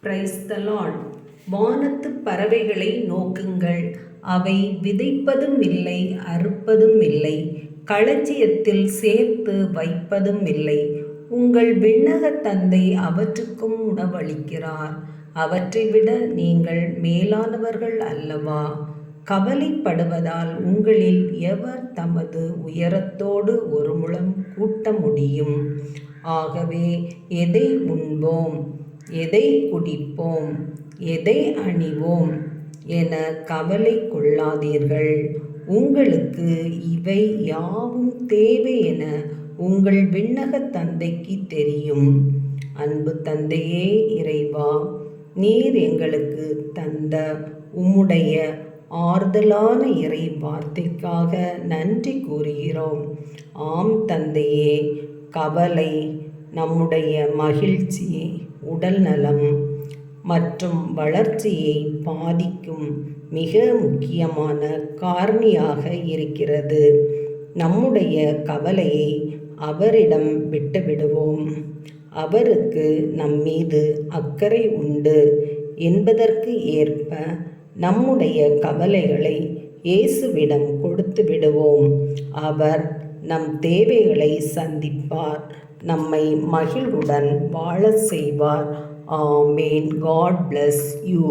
Praise the Lord. வானத்து பறவைகளை நோக்குங்கள், அவை விதைப்பதும் இல்லை, அறுப்பதும் இல்லை, களஞ்சியத்தில் சேர்த்து வைப்பதும் இல்லை. உங்கள் விண்ணக தந்தை அவற்றுக்கும் உணவளிக்கிறார். அவற்றை விட நீங்கள் மேலானவர்கள் அல்லவா? கவலைப்படுவதால் உங்களில் எவர் தமது உயரத்தோடு ஒரு முழம் கூட்ட முடியும்? ஆகவே எதை உண்போம், எதை குடிப்போம், எதை அணிவோம் என கவலை கொள்ளாதீர்கள். உங்களுக்கு இவை யாவும் தேவை என உங்கள் விண்ணக தந்தைக்கு தெரியும். அன்பு தந்தையே இறைவா, நீர் எங்களுக்கு தந்த உம்முடைய ஆறுதலான இறை வார்த்தைக்காக நன்றி கூறுகிறோம். ஆம் தந்தையே, கவலை நம்முடைய மகிழ்ச்சி, உடல் நலம் மற்றும் வளர்ச்சியை பாதிக்கும் மிக முக்கியமான காரணியாக இருக்கிறது. நம்முடைய கவலையை அவரிடம் விட்டுவிடுவோம். அவருக்கு நம்மீது அக்கறை உண்டு என்பதற்கு ஏற்ப நம்முடைய கவலைகளை இயேசுவிடம் கொடுத்து விடுவோம். அவர் நம் தேவைகளை சந்திப்பார், நம்மை மகிழ்வுடன் வாழ செய்வார். ஆமேன். God bless you.